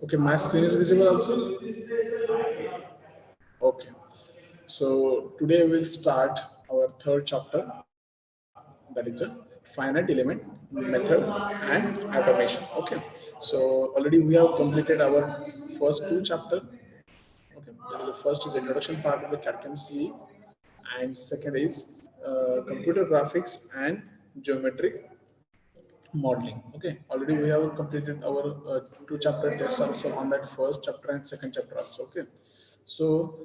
Okay, my screen is visible also. Okay, so today we'll start our third chapter, that is a finite element method and automation. Okay, so already we have completed our first two chapter. Okay, that is the first is introduction part of the CAD/CAM CE, and second is computer graphics and geometric modeling. Okay, already we have completed our two chapter test also on that first chapter and second chapter also. Okay, so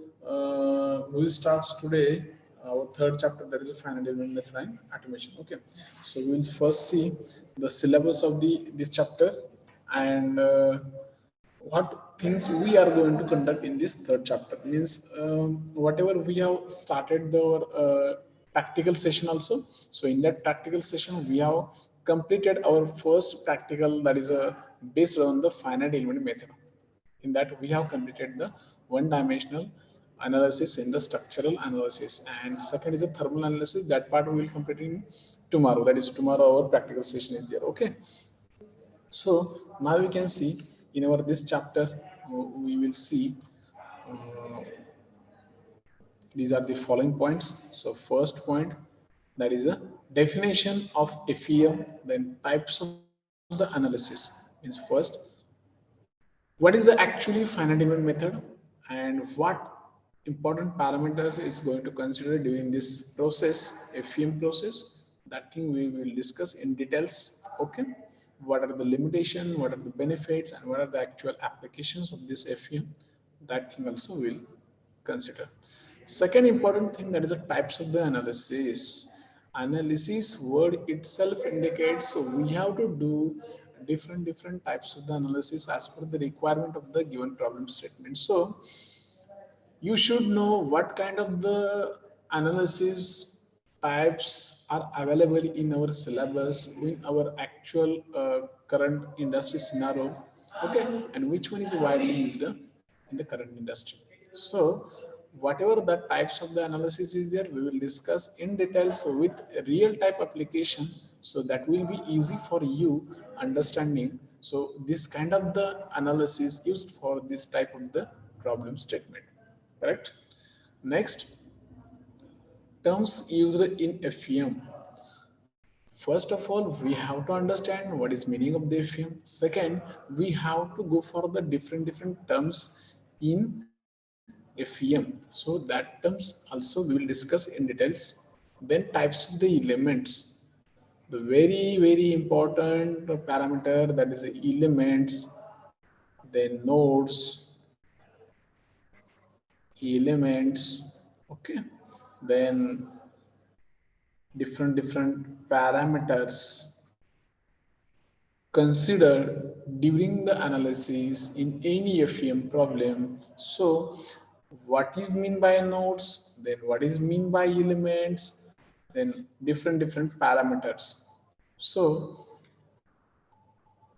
we'll start today our third chapter, that is a finite element method and automation. Okay, so we'll first see the syllabus of the this chapter and what things we are going to conduct in this third chapter. Means whatever we have started the practical session also. So in that practical session we have completed our first practical, that is based on the finite element method. In that we have completed the one dimensional analysis in the structural analysis, and second is a thermal analysis. That part we will complete in tomorrow, that is tomorrow our practical session is there. Okay, so now we can see in our this chapter we will see uh, these are the following points. So first point, that is a definition of FEM, then types of the analysis. Means first, what is the actually finite element method and what important parameters is going to consider during this process, FEM process. That thing we will discuss in details. Okay, what are the limitation, what are the benefits, and what are the actual applications of this FEM. That thing also we'll consider. Second important thing, that is the types of the analysis. Analysis word itself indicates, so we have to do different types of the analysis as per the requirement of the given problem statement. So you should know what kind of the analysis types are available in our syllabus, in our actual current industry scenario. Okay, and which one is widely used in the current industry. So whatever the types of the analysis is there, we will discuss in details with real type application, so that will be easy for you understanding. So this kind of the analysis used for this type of the problem statement. Correct. Next, terms used in FEM. First of all, we have to understand what is meaning of the FEM. Second, we have to go for the different terms in FEM. So that terms also we will discuss in details. Then types of the elements. The very important parameter, that is elements, then nodes, elements. Okay, then different parameters considered during the analysis in any FEM problem. So what is mean by nodes, then what is mean by elements, then different parameters. So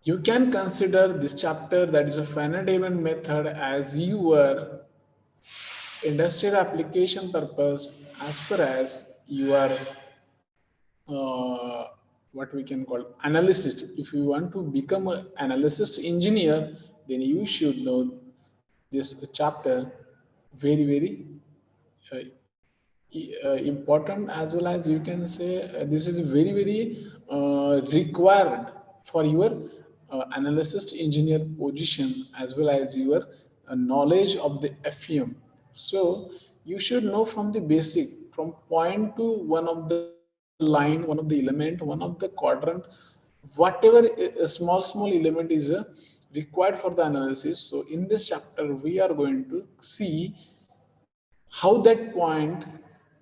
you can consider this chapter, that is a finite element method, as your industrial application purpose, as far as your uh, what we can call analyst. If you want to become an analyst engineer, then you should know this chapter very uh, important, as well as you can say this is very required for your analyst engineer position, as well as your knowledge of the FEM. So you should know from the basic, from point to one of the line, one of the element, one of the quadrant, whatever small element is required for the analysis. So in this chapter we are going to see how that point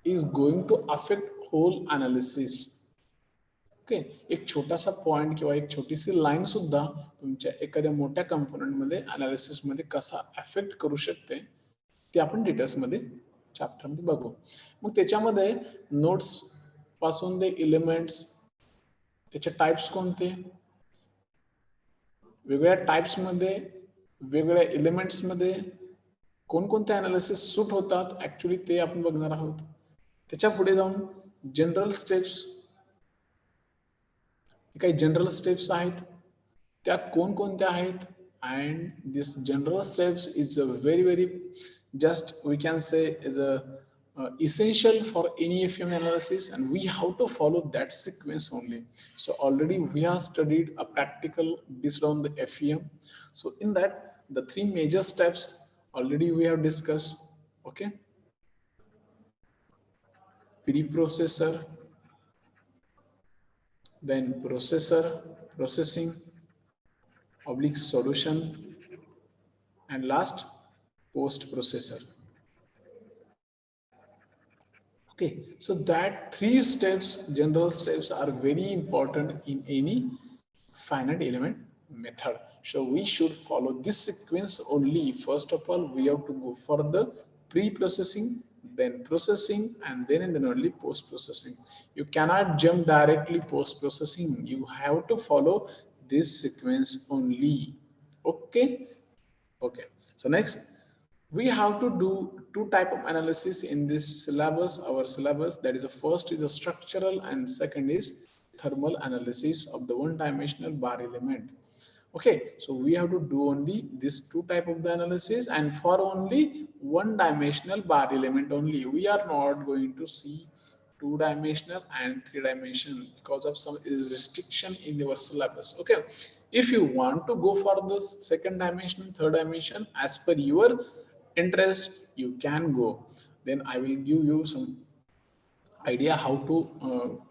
is going to affect whole analysis. Okay, एक छोटासा point किंवा एक छोटीशी line सुद्धा तुमच्या एखाद्या मोठ्या component मध्ये अनालिसिस मध्ये कसा अफेक्ट करू शकते ते आपण डिटेल्स मध्ये चॅप्टर मध्ये बघू. मग त्याच्यामध्ये नोट्स पासून ते एलिमेंट्स, त्याचे टाइप्स कोणते, वेगळ्या टाइप्स मध्ये, वेगळ्या एलिमेंट्स मध्ये कोणकोणते अनालिसिस सूट होतात ऍक्च्युली ते आपण बघणार आहोत. त्याच्या पुढे जाऊन जनरल स्टेप्स, काही जनरल स्टेप्स आहेत, त्या कोणकोणत्या आहेत, and this general steps is a very just we can say is a essential for any FEM analysis, and we have to follow that sequence only. So already we have studied a practical based on the FEM. So in that the three major steps already we have discussed. Okay, preprocessor, then processor, processing, oblique solution, and last post processor. Okay, so that three steps, general steps, are very important in any finite element method. So we should follow this sequence only. First of all, we have to go for the pre-processing, then processing, and then only post-processing. You cannot jump directly post-processing. You have to follow this sequence only. Okay. Okay, so next we have to do two type of analysis in this syllabus, our syllabus. That is, the first is a structural and second is thermal analysis of the one-dimensional bar element. Okay, so we have to do only this two type of the analysis, and for only one-dimensional bar element only. We are not going to see two-dimensional and three-dimensional because of some restriction in your syllabus. Okay, if you want to go for the second dimension, third dimension, as per your interest, you can go. Then I will give you some idea how to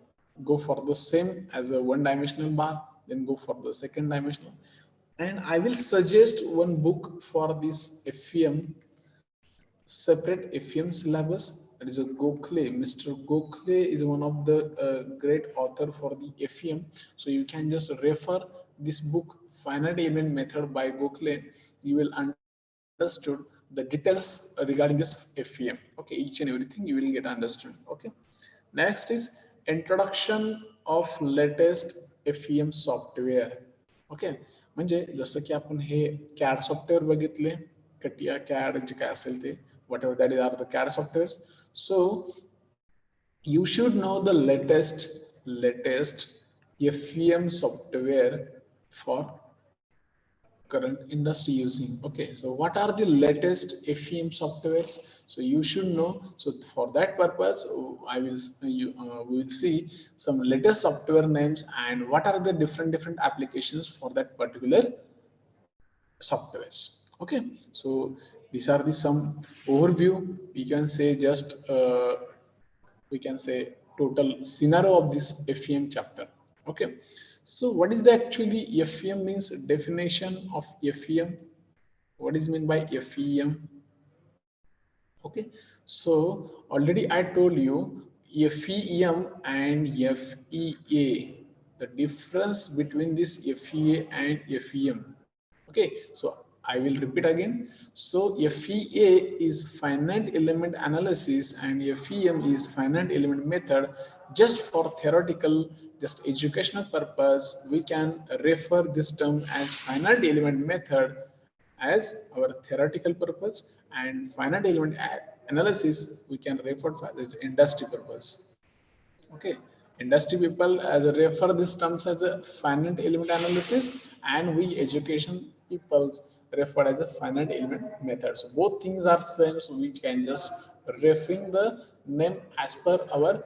go for the same as a one-dimensional bar, then go for the second dimensional. And I will suggest one book for this FEM, separate FEM syllabus. That is a Gokhale. Mr. Gokhale is one of the great author for the FEM. So you can just refer this book, Finite Element Method by Gokhale. You will understood the details regarding this FEM. Okay, each and everything you will get understood. Okay. Next is introduction of latest FEM software. Okay, म्हणजे जसं की आपण हे कॅड software बघितले, कटिया कॅड जे काय असेल ते whatever that is are the CAD software. So you should know the latest FEM software for current industry using. Okay, so what are the latest FEM softwares? So you should know. So for that purpose, I will we will see some latest software names and what are the different applications for that particular softwares. Okay, so these are the some overview. We can say just we can say total scenario of this FEM chapter. Okay, so what is the actually FEM means? Definition of FEM. What is meant by FEM? Okay, so already I told you FEM and FEA, the difference between this FEA and FEM. Okay, so I will repeat again. So FEA is finite element analysis and FEM is finite element method. Just for theoretical, just educational purpose, we can refer this term as finite element method as our theoretical purpose, and finite element analysis we can refer to as industry purpose. Okay, industry people as a refer this terms as a finite element analysis, and we education people refer as a finite element method. So both things are same, so we can just referring the name as per our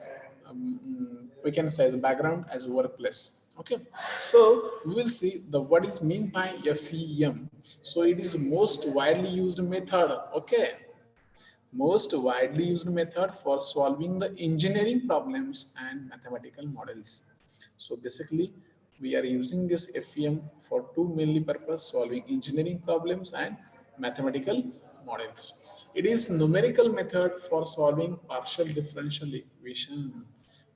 we can say the background as workplace. Okay, so we will see the what is mean by FEM. So it is most widely used method. Okay, most widely used method for solving the engineering problems and mathematical models. So basically we are using this FEM for two mainly purpose: solving engineering problems and mathematical models. It is numerical method for solving partial differential equation.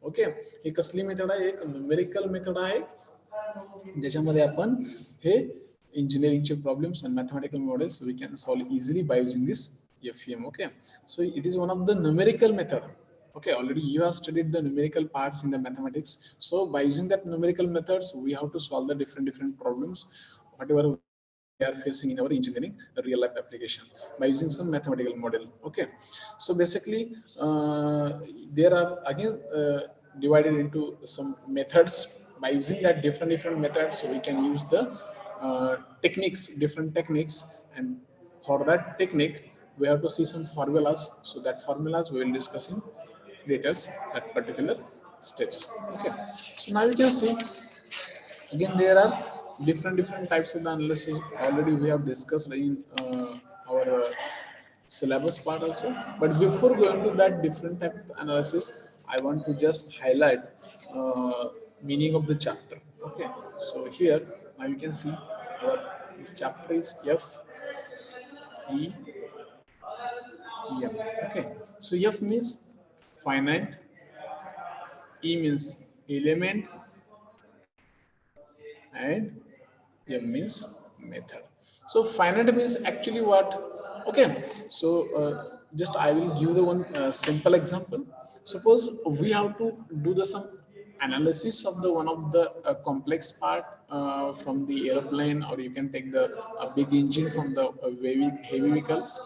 Okay, ही कसली method आहे? एक numerical method आहे ज्याच्यामध्ये आपण हे engineering problems and mathematical models we can solve easily by using this FEM. Okay, so it is one of the numerical method. Okay, already you have studied the numerical parts in the mathematics. So by using that numerical methods, we have to solve the different problems whatever we are facing in our engineering real life application by using some mathematical model. Okay, so basically there are again divided into some methods. by using that different methods, so we can use the techniques, different techniques, and for that technique we have to see some formulas. So that formulas we will discuss in details at particular steps. Okay, so now you can see again there are different types of the analysis. Already we have discussed in our syllabus part also, but before going to that different type of analysis, I want to just highlight meaning of the chapter. Okay, so here now you can see our this chapter is F E M. Okay, so F means finite, E means element, and M means method. So finite means actually what? Okay, so just I will give the one simple example. Suppose we have to do the some analysis of the one of the complex part from the airplane, or you can take the big engine from the heavy vehicles.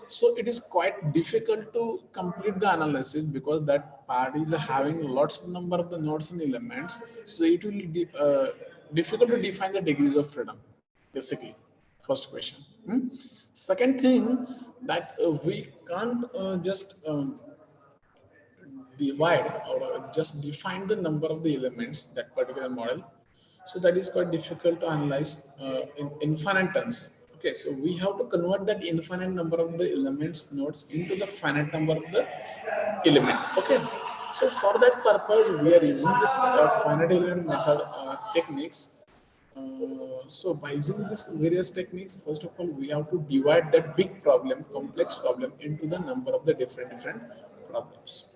So it is quite difficult to complete the analysis because that part is having lots of number of the nodes and elements. So it will be difficult to define the degrees of freedom, basically. First question. Second thing, that we can't just divide or just define the number of the elements that particular model. So that is quite difficult to analyze in infinite terms. Okay, so we have to convert that infinite number of the elements nodes into the finite number of the element. Okay, so for that purpose we are using this finite element method techniques. So by using these various techniques, first of all, we have to divide that big problem, complex problem, into the number of the different problems.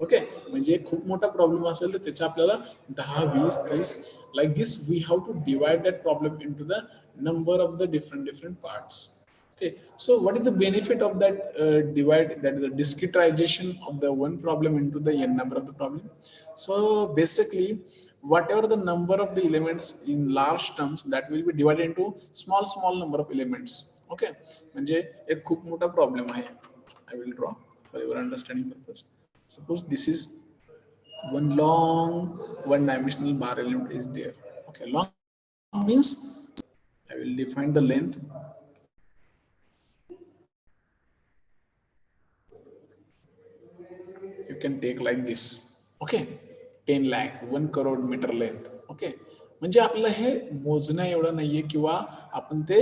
Okay, म्हणजे खूप मोठा problem असेल तर त्याच्या आपल्याला 10, 20, 30 like this we have to divide that problem into the number of the different parts. Okay, so what is the benefit of that divide, that is the discretization of the one problem into the n number of the problem? So basically whatever the number of the elements in large terms, that will be divided into small number of elements. Okay, म्हणजे एक खूप मोठा problem आहे. I will draw for your understanding purpose. Suppose this is one long one-dimensional bar element is there. Okay, long means I will define the length. You can take like this. Okay, 10 lakh 1 crore meter length. Okay, म्हणजे आपलं हे मोजणं एवढं नाहीये किंवा आपण ते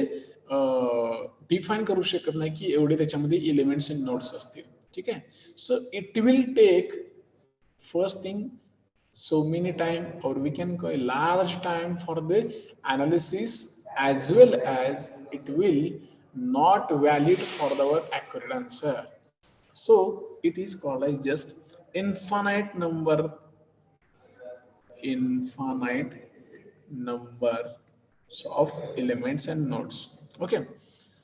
define करू शकत नाही की एवढे त्याच्यामध्ये एलिमेंट्स अँड नोड्स असतील. ठीक आहे, so it will take first thing so many time, or we can go a large time for the analysis, as well as it will not valid for our accurate answer. So it is called as just infinite number of elements and nodes. Okay,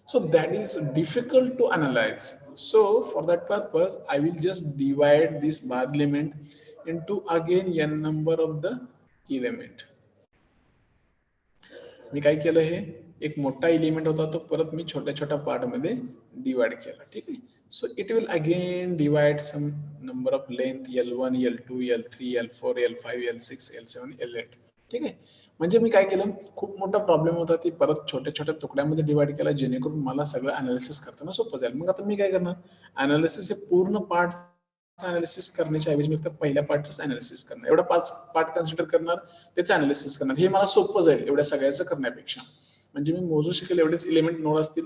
so that is difficult to analyze. So for that purpose I will just divide this bar element into again n number of the element. मी काय केलं, हे एक मोठा element होता तो परत मी छोट्या छोट्या part मध्ये डिवाइड केला. ठीक आहे, so it will again divide some number of length L1 L2 L3 L4 L5 L6 L7 L8. ठीक आहे, म्हणजे मी काय केलं, खूप मोठा प्रॉब्लेम होता, ती परत छोट्या छोट्या तुकड्यामध्ये डिवाइड केला जेणेकरून मला सगळं अनालिसिस करताना सोपं जाईल. मग आता मी काय करणार, अनालिसिस हे पूर्ण पार्ट अनालिसिस करण्याच्या ऐवजी मी फक्त पहिल्या पार्टच अनालिसिस करणार, एवढा 5 पार्ट कन्सिडर करणार, त्याचं अनालिसिस करणार. हे मला सोपं जाईल एवढ्या सगळ्याचं करण्यापेक्षा. म्हणजे मी मोजू शकेल एवढेच एलिमेंट नोड असतील,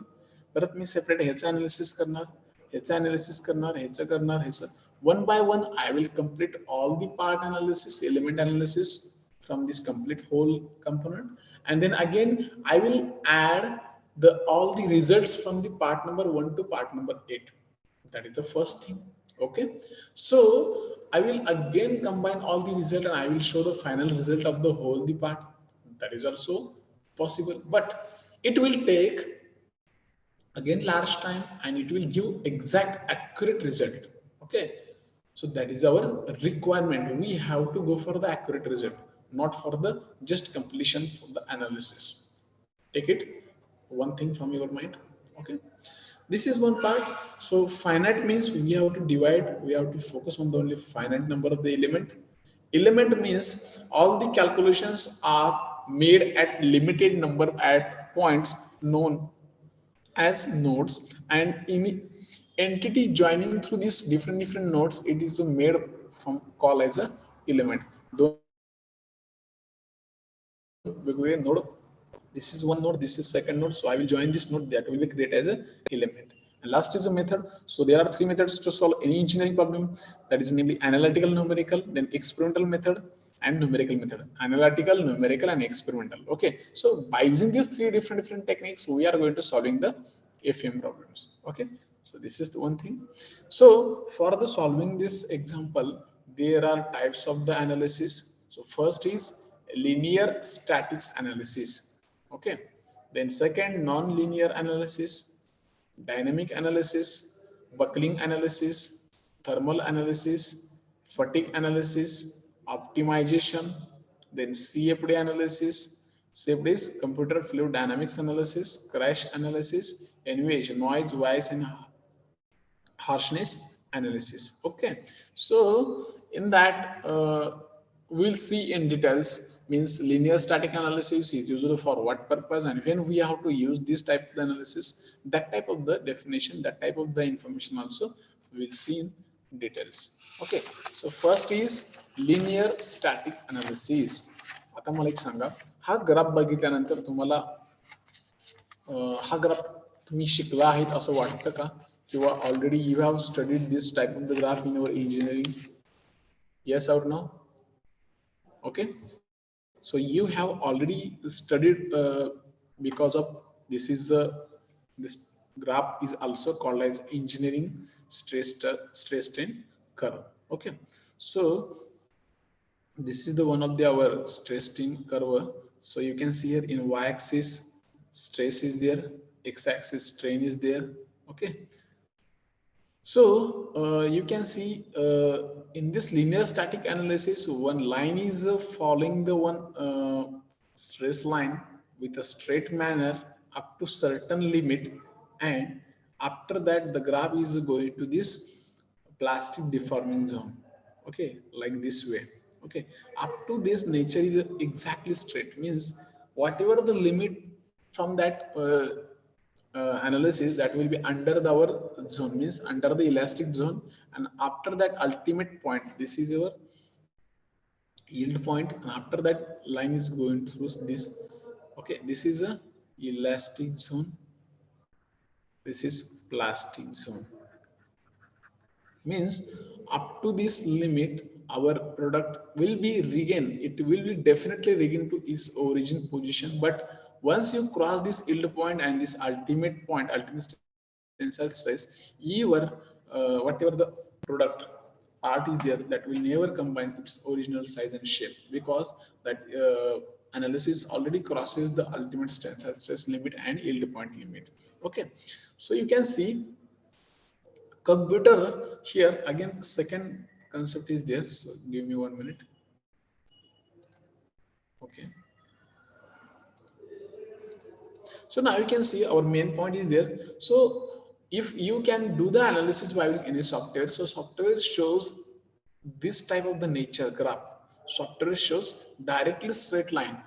परत मी सेपरेट ह्याचं अनालिसिस करणार, ह्याचं अनालिसिस करणार, ह्याचं करणार, ह्याचं one by one I will complete all the part analysis, element analysis from this complete whole component, and then again I will add all the results from the part number 1 to part number 8. That is the first thing. Okay, so I will again combine all the result and I will show the final result of the whole the part. That is also possible, but it will take again large time and it will give exact accurate result. Okay, so that is our requirement. We have to go for the accurate result, not for the just completion of the analysis. Take it one thing from your mind. Okay, this is one part. So finite means we have to divide, we have to focus on the only finite number of the element. Element means all the calculations are made at limited number at points known as nodes, and in entity joining through these different nodes, it is made from call as a element. दोन वेगवेगळे node, this is one node, this is second node, so I will join this node, that will be created as a element. And last is a method. So there are three methods to solve any engineering problem, that is namely analytical, numerical, then experimental method and numerical method. Analytical, numerical and experimental. Okay, so by using these three different techniques, we are going to solving the FEM problems. Okay, so this is the one thing. So for the solving this example, there are types of the analysis. So first is linear statics analysis. Okay, then second non-linear analysis, dynamic analysis, buckling analysis, thermal analysis, fatigue analysis, optimization, then CFD analysis. CFD is computer fluid dynamics analysis, crash analysis, NVH, noise, voice and harshness analysis. Okay, so in that we'll see in details. Means linear static analysis is used for what purpose, and when we have to use this type of analysis, that type of the definition, that type of the information also we'll see in details. Okay, so first is linear static analysis. आता मला एक सांगा, हा graph बघितल्यानंतर तुम्हाला हा graph तुम्ही शिकला आहेत असं वाटतं का, किंवा already you have studied this type of the graph in your engineering? Yes or no? Okay, so you have already studied because of this is the this graph is also called as engineering stress strain curve. Okay, so this is the one of the our stress strain curve. So you can see here in y-axis stress is there, x-axis strain is there. Okay, so you can see in this linear static analysis, one line is following the one stress line with a straight manner up to certain limit, and after that the graph is going to this plastic deforming zone. Okay, like this way. Okay, up to this nature is exactly straight, means whatever the limit from that analysis, that will be under the, our zone, means under the elastic zone, and after that ultimate point, this is your yield point, and after that line is going through this. Okay, this is a elastic zone, this is plastic zone. Means up to this limit our product will be regain, it will be definitely regain to its origin position. But once you cross this yield point and this ultimate point, ultimate tensile stress, your whatever the product part is there, that will never combine its original size and shape, because that analysis already crosses the ultimate tensile stress limit and yield point limit. Okay, so you can see computer here again, second concept is there. So give me 1 minute. Okay, so now you can see our main point is there. So if you can do the analysis by any software, so software shows this type of the nature graph. Software shows directly straight line,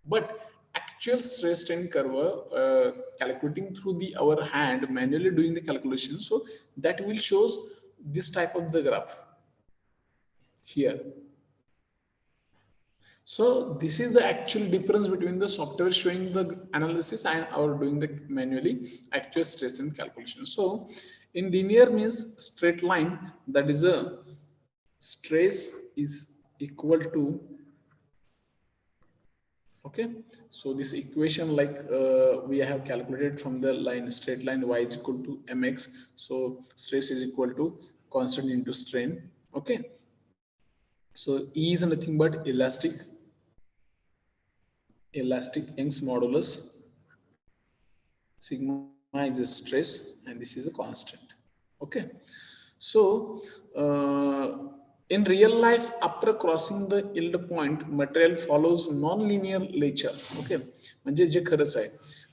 but actual stress strain curve calculating through the our hand manually doing the calculation, so that will shows this type of the graph here. So this is the actual difference between the software showing the analysis and our doing the manually actual stress and calculation. So in linear means straight line, that is a stress is equal to, okay, so this equation like we have calculated from the line straight line, y is equal to mx, so stress is equal to constant into strain. Okay, so E is nothing but elastic Young's modulus, sigma is a stress, and this is a constant. Okay, so in real life, after crossing the yield point, material follows non-linear nature. Okay, म्हणजे जे खरंच आहे,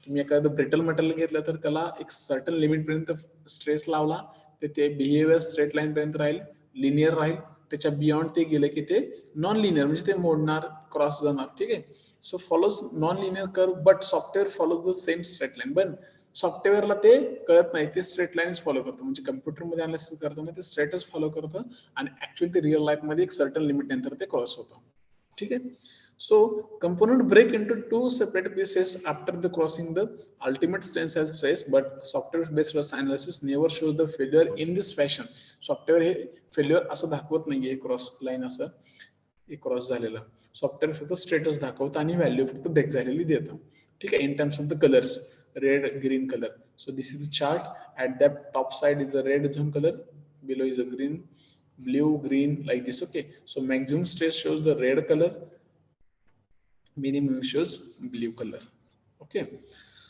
तुम्ही एखादं brittle material घेतलं तर त्याला एक certain limit पर्यंत स्ट्रेस लावला तर ते बिहेवियर स्ट्रेट लाईन पर्यंत राहील, लिनियर राहील. त्याच्या बियॉन्ड ते गेले की ते नॉन लिनियर म्हणजे ते मोडणार, क्रॉस जाणार. ठीक आहे. So follows non linear curve but software follows the same straight line. पण सॉफ्टवेअरला ते कळत नाही, ते स्ट्रेट लाईनच फॉलो करतं. म्हणजे कम्प्युटरमध्ये अनालिसिस करताना ते स्ट्रेटच फॉलो करतं आणि ऍक्च्युअली ते रिअल लाईफ मध्ये एक सर्टन लिमिट नंतर ते क्रॉस होतं. ठीक आहे. So component break into two separate pieces after the crossing the ultimate strength as stress, but software based analysis never shows the failure in this fashion. Software hey failure असं दाखवत नाहीये cross line असं cross झालेलं. Software फक्त status दाखवतं आणि value फक्त break झालेली देतं. ठीक आहे. In terms of the colours, red, green color. So this is the chart. At the top side is a red zone color, below is a green, blue, green, like this. Okay. So maximum stress shows the red color, minimum shows blue color. Okay.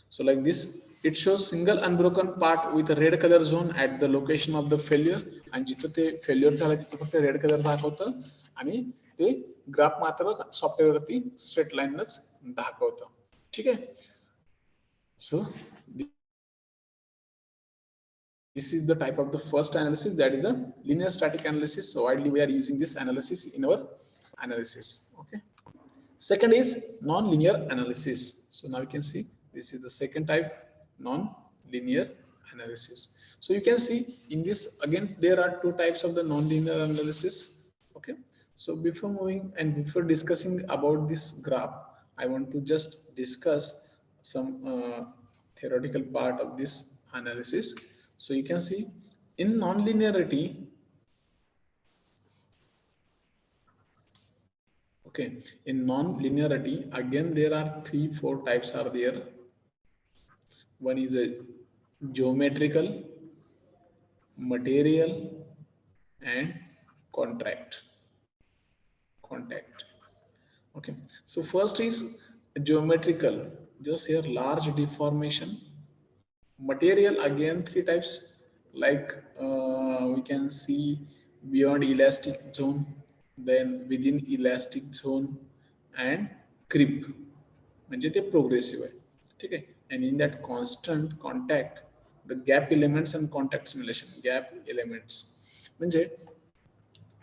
So like this, it shows single unbroken part with a red color zone at the location of the failure. आणि जिथं ते failure झालं तिथं फक्त red colour दाखवतं आणि ते graph मात्र सॉफ्टवेअरवरती स्ट्रेट लाईनच दाखवतं. ठीक आहे. सो this is the type of the first analysis, that is the linear static analysis. So widely we are using this analysis in our analysis. Okay. Second is non-linear analysis. So now you can see this is the second type, non-linear analysis. So you can see in this again there are two types of the non-linear analysis. Okay. So before moving and before discussing about this graph, I want to just discuss some theoretical part of this analysis. So you can see in non-linearity, okay, in non-linearity again there are 3-4 types are there. One is a geometrical, material, and contact. Okay. So first is geometrical, just here large deformation. Material again 3 types, like we can see beyond elastic zone, then within elastic zone, and creep म्हणजे ते progressive आहे. ठीक आहे. and in that constant contact, the gap elements and contact simulation. gap elements म्हणजे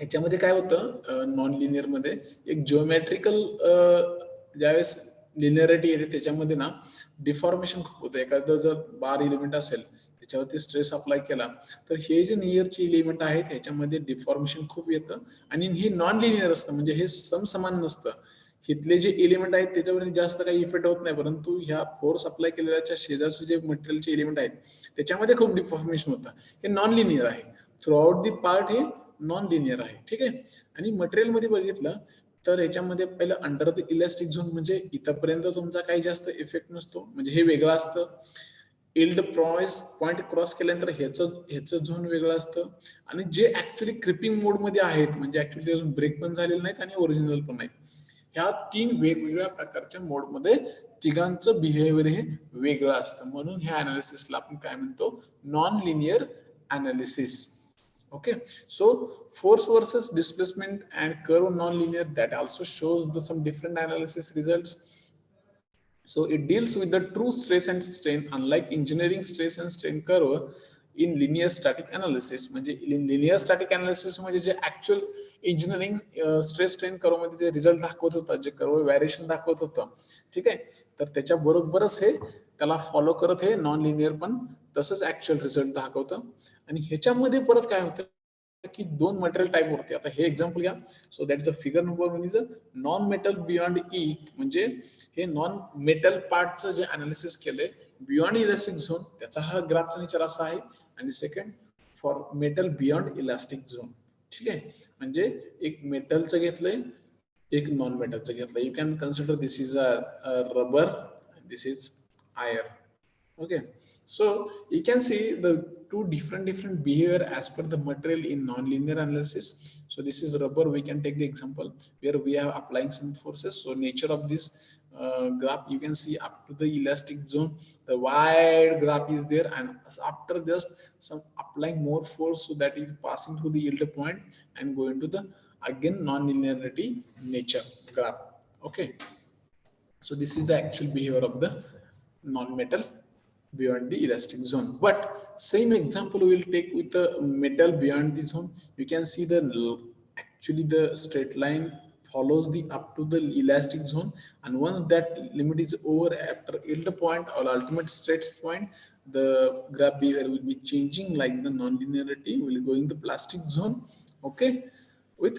याच्यामध्ये काय होतं, non linear मध्ये एक जिओमेट्रिकल ज्यावेळेस लिनियरिटी येते त्याच्यामध्ये ना डिफॉर्मेशन खूप होतं. एखादं जर बार एलिमेंट असेल त्याच्यावरती स्ट्रेस अप्लाय केला तर हे जे नियरचे एलिमेंट आहेत ह्याच्यामध्ये डिफॉर्मेशन खूप येतं आणि हे नॉन लिनियर असतं, म्हणजे हे समसमान नसतं. इथले जे एलिमेंट आहेत त्याच्यावरती जास्त काही इफेक्ट होत नाही, परंतु ह्या फोर्स अप्लाय केलेल्याच्या शेजारचे जे मटेरियलचे एलिमेंट आहेत त्याच्यामध्ये खूप डिफॉर्मेशन होतं. हे नॉन लिनियर आहे. थ्रू आउट दी पार्ट हे नॉन लिनियर आहे. ठीक आहे. आणि मटेरियल मध्ये बघितलं तर याच्यामध्ये पहिलं अंडर द इलास्टिक झोन, म्हणजे इथपर्यंत तुमचा काही जास्त इफेक्ट नसतो, म्हणजे हे वेगळं असतं. इल्ड पॉइंट क्रॉस केल्यानंतर ह्याचं झोन वेगळं असतं. आणि जे ऍक्च्युअली क्रिपिंग मोड मध्ये आहेत, म्हणजे ऍक्च्युअली अजून ब्रेक पण झालेले नाहीत आणि ओरिजिनल पण नाहीत, ह्या 3 वेगवेगळ्या प्रकारच्या मोड मध्ये तिघांचं बिहेवियर हे वेगळं असतं. म्हणून ह्या अनालिसिसला आपण काय म्हणतो, non linear analysis. Okay. So force versus displacement and curve non-linear, that also shows some different analysis results. So it deals with the true stress and strain, unlike engineering stress and strain curve in linear static analysis. म्हणजे linear static analysis म्हणजे जे actual engineering stress strain curve मध्ये जे result दाखवत होता, J curve variation दाखवत होतं, ठीक आहे, तर त्याच्या बरोबरच हे त्याला फॉलो करत हे नॉन लिनियर पण तसंच ऍक्च्युअल रिझल्ट दाखवतं. आणि ह्याच्यामध्ये परत काय होतं की 2 मटेरियल टाइप होते. आता हे एक्झाम्पल घ्या. So that is the figure number 1 is a non metal beyond E, म्हणजे हे नॉन मेटल पार्टचं जे अनालिसिस केलंय बियॉन्ड इलास्टिक झोन, त्याचा हा ग्राफचा नेचर असा आहे. आणि second for metal beyond elastic zone. ठीक आहे. म्हणजे एक मेटलचं घेतलंय, एक नॉन मेटलचं घेतलंय. You can consider this is a rubber, this is iron. Okay, so you can see the two different behavior as per the material in non-linear analysis. So this is rubber. We can take the example where we are applying some forces. So nature of this graph, you can see up to the elastic zone, the wide graph is there, and after just some applying more force, so that is passing through the yield point and going to the again non-linearity nature graph. Okay, so this is the actual behavior of the non-metal beyond the elastic zone. But same example we will take with the metal beyond the zone. You can see the actually the straight line follows the up to the elastic zone, and once that limit is over, after yield point or ultimate straight point, the graph behavior will be changing, like the non-linearity will go in the plastic zone, okay, with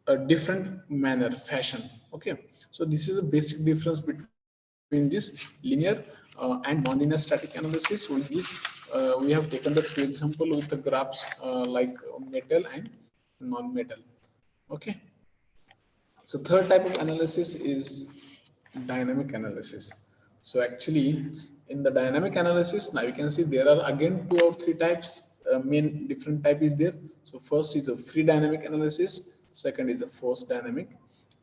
a different manner fashion. Okay, so this is a basic difference between this linear and non-linear static analysis. With this we have taken the few example with the graphs like metal and non-metal. Okay, so third type of analysis is dynamic analysis. So actually in the dynamic analysis, now you can see there are again 2 or 3 types. Main different type is there. So first is the free dynamic analysis, second is the forced dynamic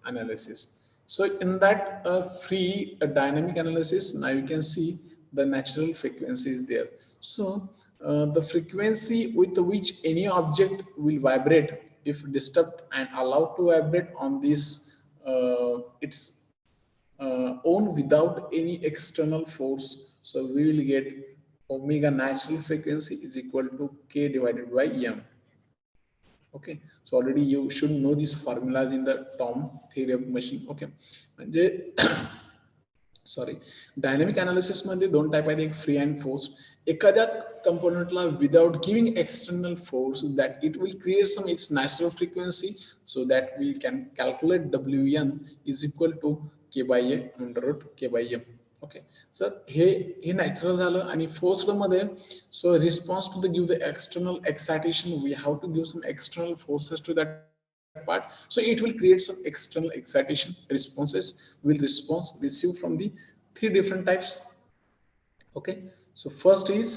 analysis. So in that free dynamic analysis, now you can see the natural frequency is there. So the frequency with which any object will vibrate if disturbed and allowed to vibrate on this its own without any external force. So we will get omega natural frequency is equal to k divided by m. Okay, so already you should know these formulas in the TOM, theory of machine. Okay, म्हणजे sorry dynamic analysis मध्ये 2 type आहेत, एक free and forced. एखाद्या कंपोनंटला without giving external force that it will create some its natural frequency, so that we can calculate WN is equal to k by a under root k by m. Okay sir हे natural झालं. आणि forced मध्ये so response to the give the external excitation we have to give some external forces to that part, so it will create some external excitation. Responses will receive from the 3 different types. Okay, so first is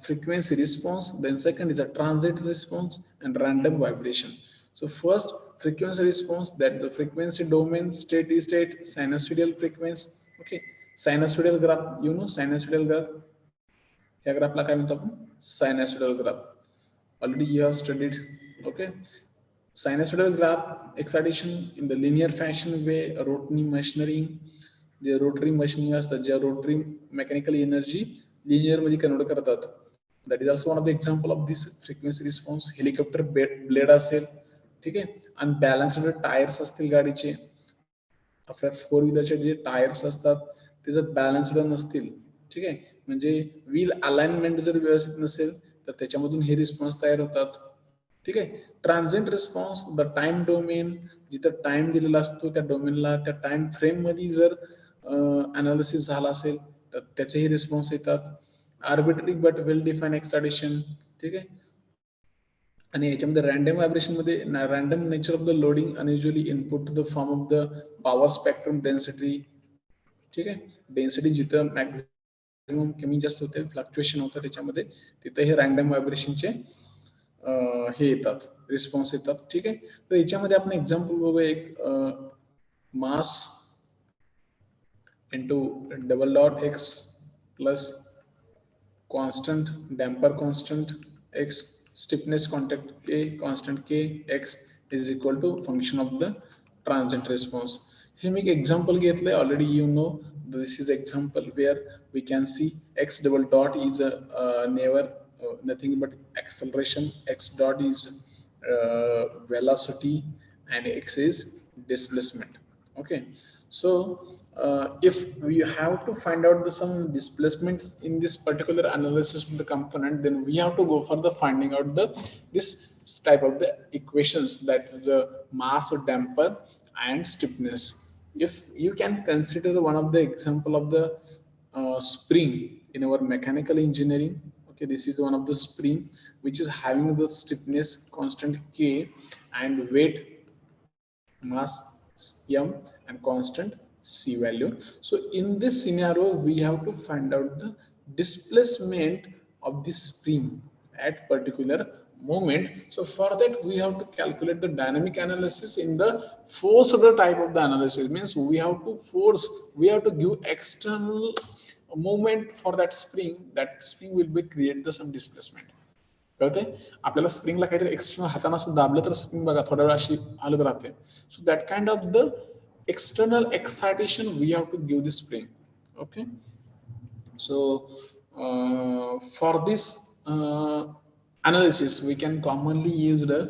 frequency response, then second is a transient response and random vibration. So first frequency response, that the frequency domain state is state sinusoidal frequency. Okay, sinusoidal graph, you know sinusoidal graph, या ग्राफला काय म्हणतो आपण, sinusoidal graph. Already you have studied. Okay, sinusoidal graph excitation in the linear fashion way, rotary machinery, J rotary machining असतात, ज्या rotary mechanical energy linear मध्ये convert करतात, that is also one of the example of this frequency response. Helicopter blade असेल, ठीक आहे, unbalanced tyres असतील गाडीचे, आपल्या 4 व्हीलरचे जे टायर्स असतात ते जर बॅलन्स्ड नसतील, ठीक आहे, म्हणजे व्हील अलाइनमेंट जर व्यवस्थित नसेल तर त्याच्यामधून हे रिस्पॉन्स तयार होतात. ठीक आहे. Transient response, the time domain, जिथं टाइम दिलेला असतो त्या डोमेनला त्या टाइम फ्रेम मध्ये जर अनालिसिस झाला असेल तर त्याचेही रिस्पॉन्स येतात. Arbitrary but well define excitation, ठीक आहे. आणि याच्यामध्ये रॅन्डम व्हायब्रेशन मध्ये random nature of the loading unusually input to the form of the power spectrum density, ठीक आहे. डेन्सिटी जिथं मॅक्सिमम कमी जास्त होते, फ्लक्च्युएशन होतं त्याच्यामध्ये, तिथे हे रॅन्डम व्हायब्रेशनचे हे येतात, रिस्पॉन्स येतात. ठीक आहे. तर याच्यामध्ये आपण एक्झाम्पल बघूया, एक mass into double dot x plus constant damper constant x stiffness contact k constant k x is equal to function of the transient response. हे मी एक एक्झाम्पल घेतलंय, already you know this is example where we can see x double dot is never nothing but acceleration, x dot is velocity and x is displacement. Okay, so if we have to find out some displacements in this particular analysis of the component, then we have to go for the finding out this type of the equations, that is the mass or damper and stiffness. If you can consider one of the example of the spring in our mechanical engineering. Okay, this is one of the spring which is having the stiffness constant K and weight mass M and constant C value. So in this scenario we have to find out the displacement of this spring at particular moment. So for that we have to calculate the dynamic analysis in the forced type of the analysis. Means we have to give external movement for that spring will be create the some displacement. कळते आपल्याला स्प्रिंगला काहीतरी external हाताने असं दाबलं तर spring बघा थोड्या वेळ अशी हलत राहते. So that kind of the external excitation we have to give the spring. Okay, so for this analysis we can commonly use the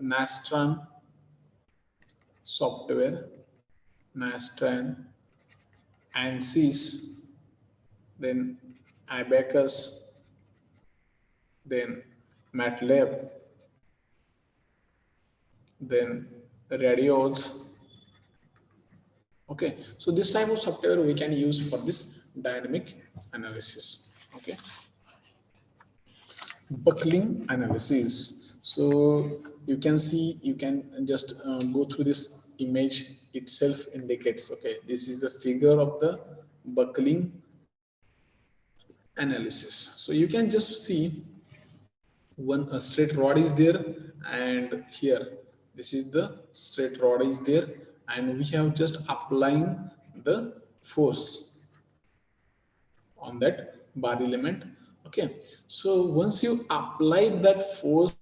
Nastran software, Nastran, ANSYS, then Abacus, then MATLAB, then Radios. Okay, so this type of software we can use for this dynamic analysis. Okay, buckling analysis. So you can see, you can just go through this image itself indicates. Okay, this is the figure of the buckling analysis. So you can just see one a straight rod is there, and here this is the straight rod is there, and we have just applying the force on that bar element. Okay, so once you apply that force,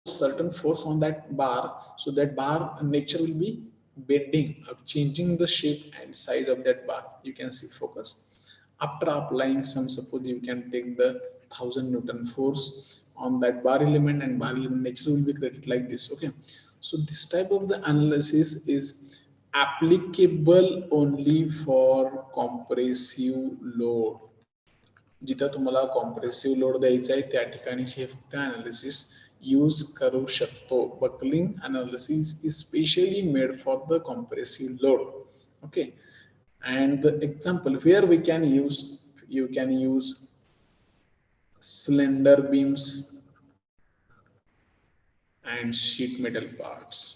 certain force on that bar, so that bar nature will be bending or changing the shape and size of that bar. You can see focus after applying some, suppose you can take the 1000 Newton force on that bar element, and bar element nature will be created like this. Okay, so this type of the analysis is applicable only for compressive load. जिथं तुम्हाला compressive load द्यायचा आहे त्या ठिकाणी हे फक्त analysis use करू शकतो. Buckling analysis is specially made for the compressive load. Okay, and the example where we can use, you can use cylinder beams and sheet metal parts.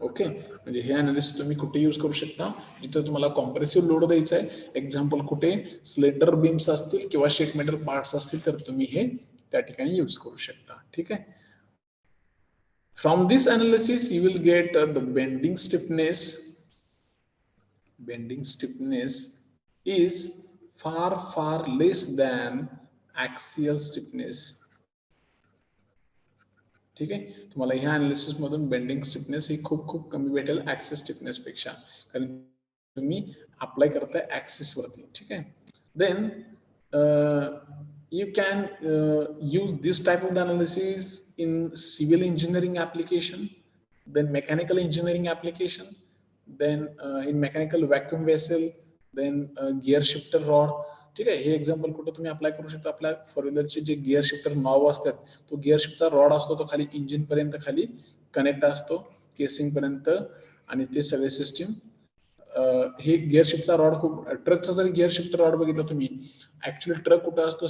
Okay, म्हणजे हे analysis तुम्ही कुठे यूज करू शकता, जिथे तुम्हाला compressive load द्यायचा आहे. Example कुठे स्लेंडर बीम्स असतील किंवा शीट मेटल पार्ट्स असतील तर तुम्ही हे त्या ठिकाणी यूज करू शकता. ठीक आहे. From this analysis you will get the bending stiffness. Bending stiffness is far less than axial stiffness. ठीक आहे, तुम्हाला ह्या अनालिसिस मधून बेंडिंग स्टिफनेस ही खूप कमी भेटेल ऍक्सिस स्टिफनेस पेक्षा, कारण तुम्ही अप्लाय करताय ऍक्सिस वरती. ठीक आहे. Then you can use this type of analysis in civil engineering application, then mechanical engineering application, then in mechanical vacuum vessel, then gear shifter rod. ठीक आहे, हे एक्झाम्पल कुठे तुम्ही अप्लाय करू शकता. आपल्या फोर व्हीलरचे जे गिअर शिफ्टर नॉब असतात, तो gear shifter rod असतो, तो खाली इंजिन पर्यंत खाली कनेक्ट असतो केसिंग पर्यंत, आणि ते सगळे सिस्टीम हे गिअर शिफ्टचा रॉड खूप, ट्रकचा जर गिअर शिफ्टर रॉड बघितला तुम्ही, ऍक्च्युअली ट्रक कुठं असतो,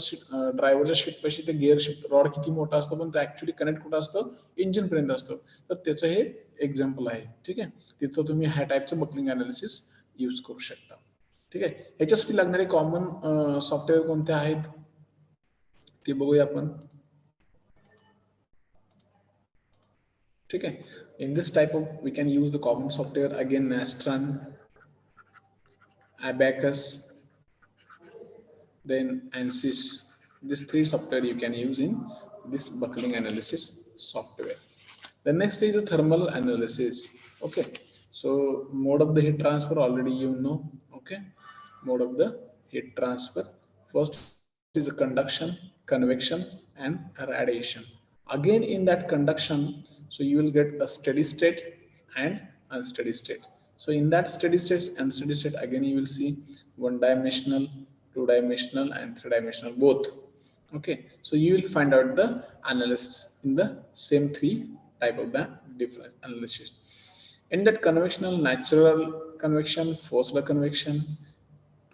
ड्रायव्हरच्या शीट पाशी ते गिअर शिफ्ट रॉड किती मोठा असतो, पण तो ऍक्च्युअली कनेक्ट कुठं असतो, इंजिन पर्यंत असतो. तर त्याचं हे एक्झाम्पल आहे. ठीक आहे, तिथं तुम्ही ह्या टाईपचं बकलिंग अनालिसिस यूज करू शकता. ठीक आहे, ह्याच्यासाठी लागणारे कॉमन सॉफ्टवेअर कोणते आहेत ते बघूया आपण. ठीक आहे, in this type of we can use the common software again, Nastran, Abacus, then ANSYS. These three software you can use in this buckling analysis software. The next is a thermal analysis. Okay, so mode of the heat transfer already you know. Okay, mode of the heat transfer, first is a conduction, convection and radiation. Again in that conduction, so you will get a steady state and unsteady state. So in that steady state and unsteady state, again you will see one dimensional, two dimensional and three dimensional both. Okay, so you will find out the analysis in the same three type of the different analysis. In that convectional, natural convection, forced convection,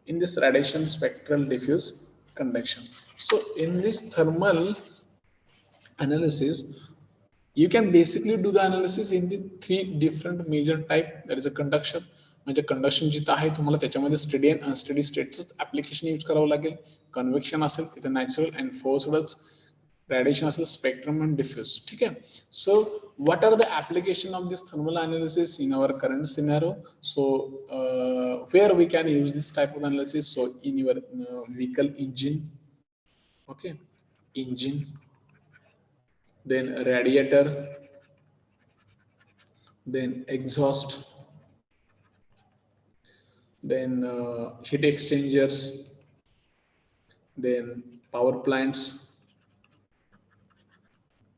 in this radiation, spectral, diffuse convection. So in this thermal analysis, you can basically do the analysis in the three different major type. There is a conduction, म्हणजे conduction जिथं आहे तुम्हाला त्याच्यामध्ये steady and unsteady स्टेटच application use करावं लागेल. Convection असेल तिथे नॅचरल अँड फोर्सडच, radiation असेल स्पेक्ट्रम अँड डिफ्यूज. ठीक आहे, so what are the application of this thermal analysis in our current scenario. So where we can use this type of analysis, so in your vehicle engine. Okay, engine, then radiator, then exhaust, then heat exchangers, then power plants,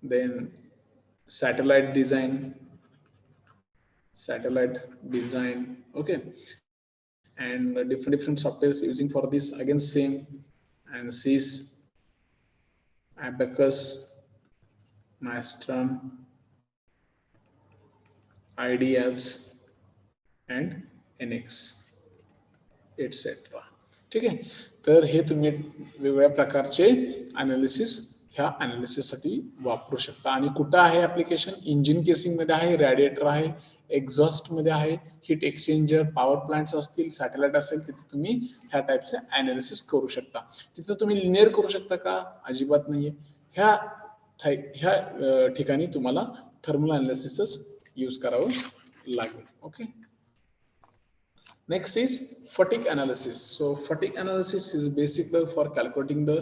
then satellite design, okay, and different softwares using for this, again same, and SIS, Abacus, Maestron, IDFs and NX, etc. ठीक आहे. तर हे तुम्ही वेगवेगळ्या प्रकारचे analysis ह्या अनालिसिससाठी वापरू शकता. आणि कुठं आहे ऍप्लिकेशन? इंजिन केसिंग मध्ये आहे, रेडिएटर आहे, एक्झॉस्ट मध्ये आहे, हीट एक्सचेंजर, पॉवर प्लांट्स असतील, सॅटेलाइट असेल, तिथे तुम्ही ह्या टाइपचे अनालिसिस करू शकता. तिथे तुम्ही लिनियर करू शकता का? अजिबात नाहीये. ह्या ठिकाणी तुम्हाला थर्मल अनालिसिसच यूज करावं लागेल. Okay. Next is fatigue analysis. So fatigue analysis is basically for calculating the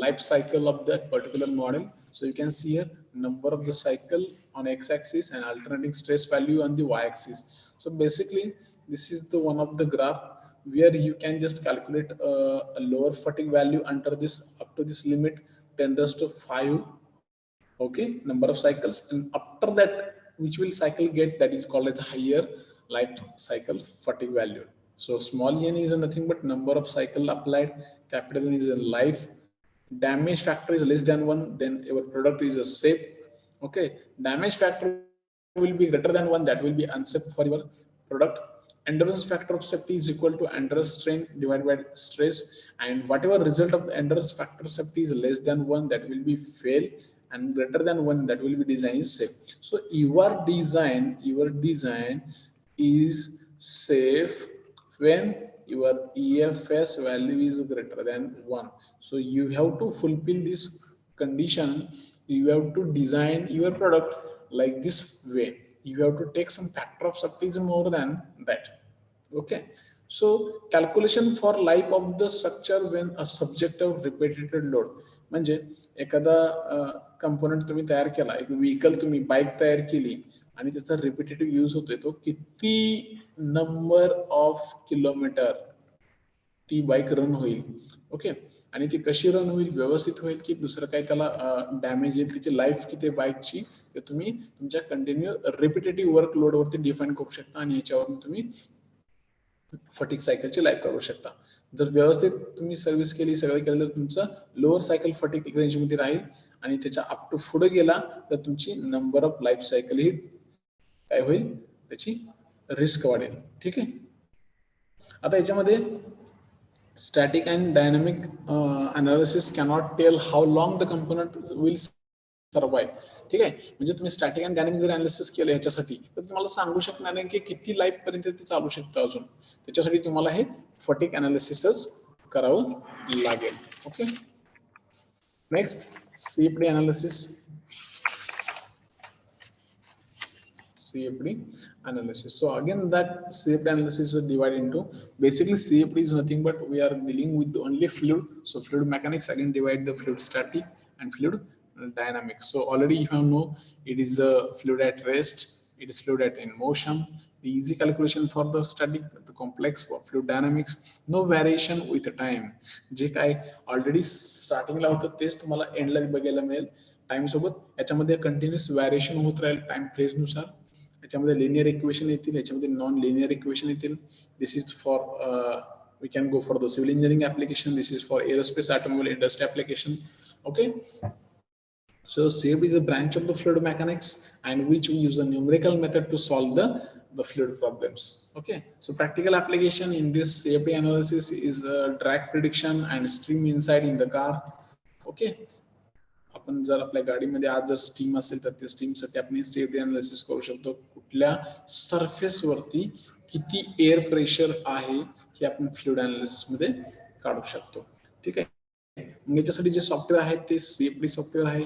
life cycle of that particular model. So you can see here number of the cycle on x-axis and alternating stress value on the y-axis. So basically this is the one of the graph where you can just calculate a lower fatigue value under this up to this limit 10 raised to 5, okay, number of cycles, and after that which will cycle get, that is called as higher life cycle fatigue value. So small n is nothing but number of cycle applied, capital N is a life, damage factor is less than 1, then your product is a safe, okay, damage factor will be greater than 1, that will be unsafe for your product. Endurance factor of safety is equal to endurance strain divided by stress, and whatever result of the endurance factor of safety is less than 1, that will be fail, and greater than 1, that will be design safe. So your design is safe when your EFS value is greater than 1. So you have to fulfill this condition. You have to design your product like this way. You have to take some factor of safety is more than that. Okay. So calculation for life of the structure when a subject of repeated load. म्हणजे एखादा component तुम्ही तयार केला, एक vehicle तुम्ही bike तयार केली आणि त्याचा रिपीटेटिव्ह यूज होतोय, तो किती नंबर ऑफ किलोमीटर ती बाईक रन होईल, ओके, आणि ती कशी रन होईल, व्यवस्थित होईल की दुसरं काही त्याला डॅमेज येईल, त्याची लाईफ किती बाईकची, ते तुम्ही तुमच्या कंटिन्यू रिपीटेटिव्ह वर्कलोड वरती डिफाईन करू शकता आणि याच्यावरून तुम्ही फटिक सायकलची लाईफ काढू शकता. जर व्यवस्थित तुम्ही सर्व्हिस केली, सगळं केलं, तर तुमचं लोअर सायकल फटिक रेंज मध्ये राहील आणि त्याच्या अप टू पुढे गेला तर तुमची नंबर ऑफ लाईफ सायकल ही काय होईल, त्याची रिस्क वाढेल. ठीक आहे. आता याच्यामध्ये static and dynamic analysis cannot tell how long the component will survive. ठीक आहे. म्हणजे तुम्ही स्टॅटिक अँड डायनामिक जर अनालिसिस केलं याच्यासाठी, तर तुम्हाला सांगू शकणार नाही की किती लाईफ पर्यंत ते चालू शकतं अजून. त्याच्यासाठी तुम्हाला हे फटिक अनालिसिसच करावं लागेल. Okay. Next CFD analysis. CFD analysis. So again, that CFD analysis is divided into, basically CFD is nothing but we are dealing with only fluid. So fluid mechanics, again divide the fluid static and fluid dynamics. So already you know it is a fluid at rest, it is fluid at in motion. The easy calculation for the static, the complex for fluid dynamics, no variation with the time. जे काय already स्टार्टिंगला होतं तेच तुम्हाला एंडला बघायला मिळेल. Time सोबत याच्यामध्ये कंटिन्युअस व्हेरिएशन होत राहील टाइम फेज नुसार. याच्यामध्ये लिनियर इक्वेशन येतील, याच्यामध्ये नॉन लिनियर इक्वेशन येतील. This is for we can go for the civil engineering application, this is for aerospace, automobile industry application. Okay. So CFD is a branch of the fluid mechanics and which we use a numerical method to solve the fluid problems. Okay. So practical application in this CFD analysis is drag prediction and stream insight in the car. Okay. आपण जर आपल्या गाडीमध्ये आज जर steam असेल तर त्या steam साठी आपण CFD अनालिसिस करू शकतो. कुठल्या सरफेस वरती किती एअर प्रेशर आहे हे आपण फ्लुइड अनालिसिस मध्ये काढू शकतो. ठीक आहे. मग याच्यासाठी जे सॉफ्टवेअर आहे ते CFD सॉफ्टवेअर आहे.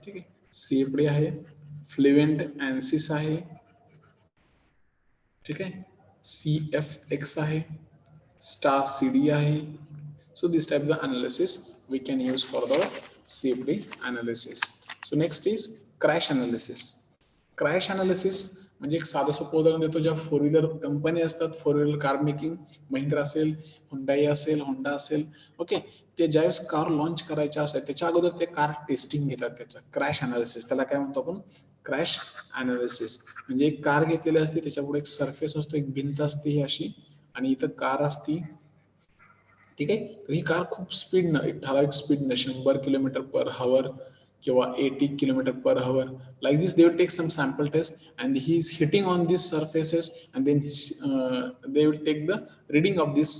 ठीक आहे. CFD आहे, फ्लुएंट ANSYS आहे, ठीक आहे, CFX आहे, स्टार CD आहे. So this type of analysis we can use for the CFD analysis. So next is crash analysis. Crash analysis म्हणजे एक साधं सोपं उदाहरण देतो, ज्या फोर व्हीलर कंपनी असतात, four wheeler car making, Mahindra असेल, हुंडाई असेल, होंडा असेल, ओके, ते ज्यावेळेस कार लॉन्च करायच्या असतात त्याच्या अगोदर ते कार टेस्टिंग घेतात, त्याचं क्रॅश अनालिसिस, त्याला काय म्हणतो आपण, क्रॅश अनालिसिस. म्हणजे एक कार घेतलेली असते, त्याच्यापुढे एक सरफेस असतो, एक भिंत असते ही अशी, आणि इथं कार असती, ठीक आहे. तर ही कार खूप स्पीडनं, एक ठराविक स्पीडनं 100 km/h किंवा 80 km/h, like this they will take some sample test and he is hitting on these surfaces, and then they will take the reading of this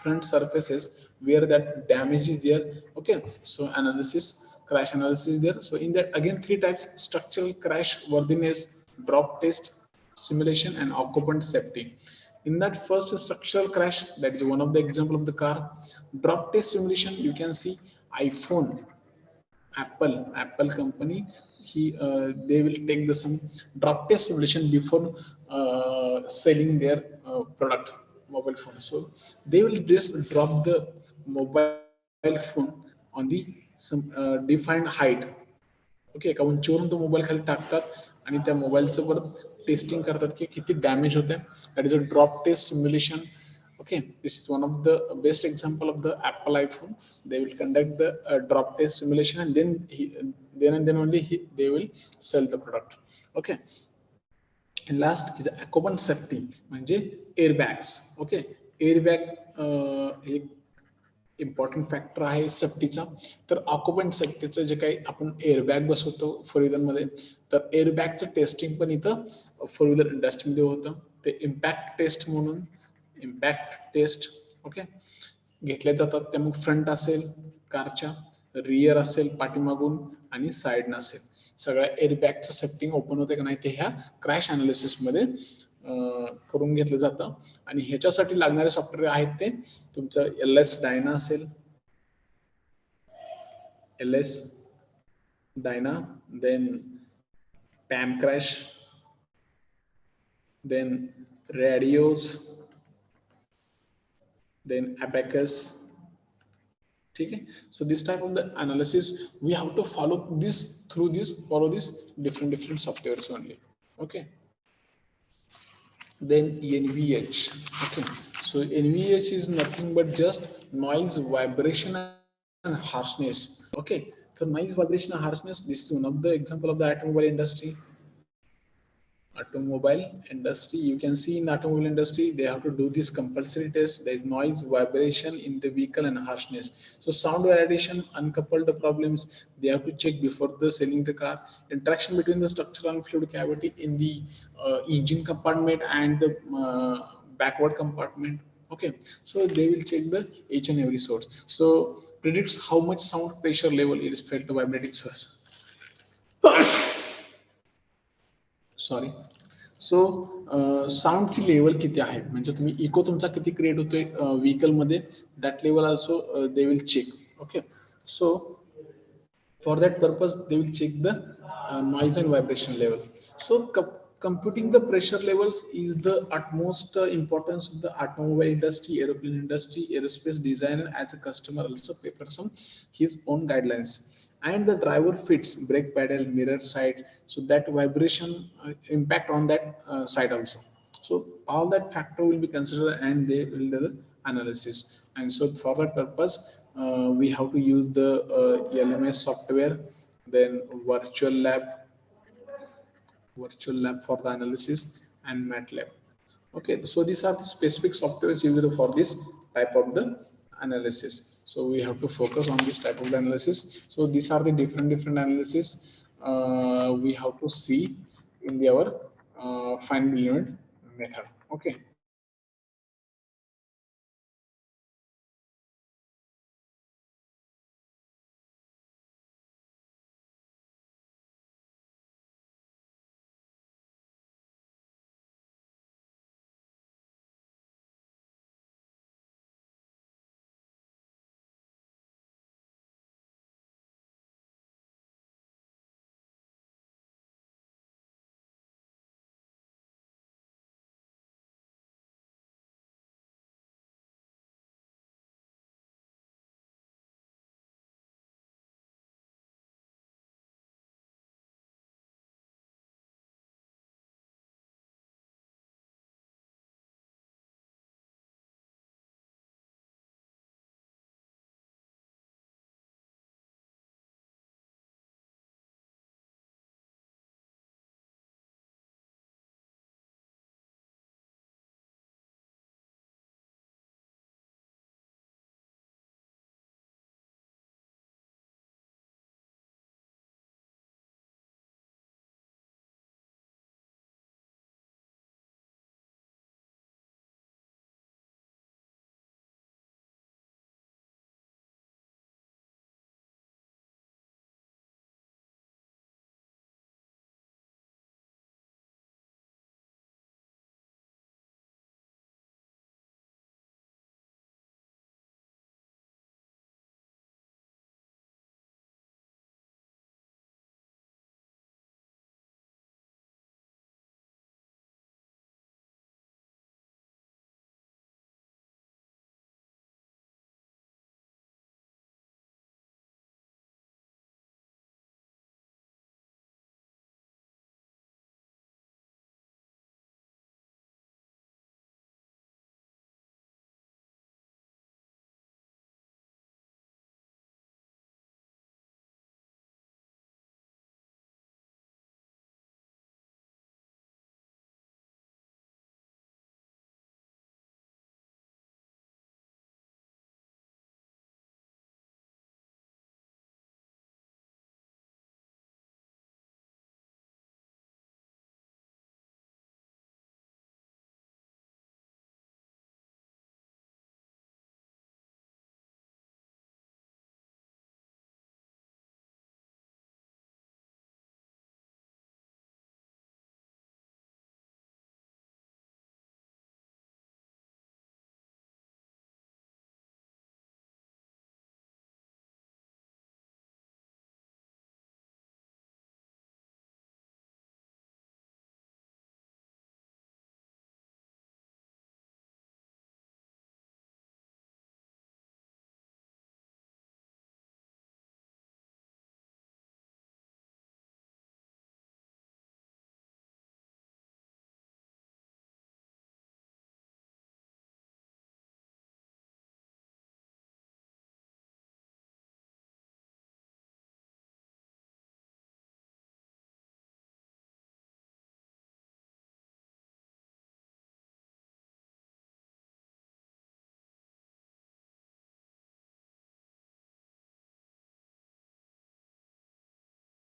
front surfaces where that damage is there. Okay, so analysis, crash analysis is there. So in that again three types: structural crash worthiness, drop test, simulation, and occupant safety. In that first structural crash, that is one of the example of the car. Drop test simulation, you can see iPhone, Apple company, they will take the some drop test simulation before selling their product, mobile phone. So they will just drop the mobile phone on the some defined height. Okay, एका उंचीवरून तो mobile खाली टाकतात आणि त्या मोबाईलचं परत testing करतात की किती डॅमेज होते. That is a drop test simulation. Okay, this is one of the best example of the Apple iPhone. They will conduct the drop test simulation, and then only they will sell the product. Okay, and last is occupant safety, म्हणजे airbags. Okay, airbag एक important factor आहे सेफ्टीचा. तर ऑक्युपंट सेफ्टीचं जे काही आपण airbag बसवतो four wheeler मध्ये, तर एअरबॅगचं testing पण इथं फोर व्हीलर इंडस्ट्रीमध्ये होतं. ते इम्पॅक्ट टेस्ट म्हणून, इम्पॅक्ट टेस्ट, ओके, घेतले जातात. त्यामुळे फ्रंट असेल कारच्या, रियर असेल पाठीमागून, आणि साईड असेल, सगळ्या एअरबॅगचं सेफ्टिंग ओपन होते का नाही ते ह्या क्रॅश अनालिसिस मध्ये करून घेतलं जातं. आणि ह्याच्यासाठी लागणारे सॉफ्टवेअर आहेत ते तुमचं LS डायना असेल, LS Dyna, then PAM crash, then Radioss, then Abaqus. ठीक आहे. So this type of the analysis we have to follow this through this, follow this different softwares only. Okay, then NVH. Okay, so NVH is nothing but just noise, vibration, and harshness. Okay, so noise, vibration, and harshness, this is one of the example of the automobile industry. You can see in automobile industry they have to do this compulsory test. There is noise, vibration in the vehicle, and harshness. So sound validation, uncoupled problems, they have to check before the selling the car. Interaction between the structural and fluid cavity in the engine compartment and the backward compartment. Okay, so they will check the each and every source. So predicts how much sound pressure level it is felt to vibrating source. Sorry. So साऊंडची level किती आहे, म्हणजे तुम्ही eco तुमचा किती create होतोय vehicle मध्ये, that level also they will check. Okay, so for that purpose they will check the noise and vibration level. So computing the pressure levels is the utmost importance of the automobile industry, aeroplane industry, aerospace designer as a customer also prefer some his own guidelines. And the driver fits brake pedal, mirror side, so that vibration impact on that side also. So all that factor will be considered and they will do the analysis. And so for that purpose we have to use the LMS software, then virtual lab for the analysis, and MATLAB. Okay, so these are the specific softwares used for this type of the analysis. So we have to focus on this type of the analysis. So these are the different analysis we have to see in our final element method. Okay.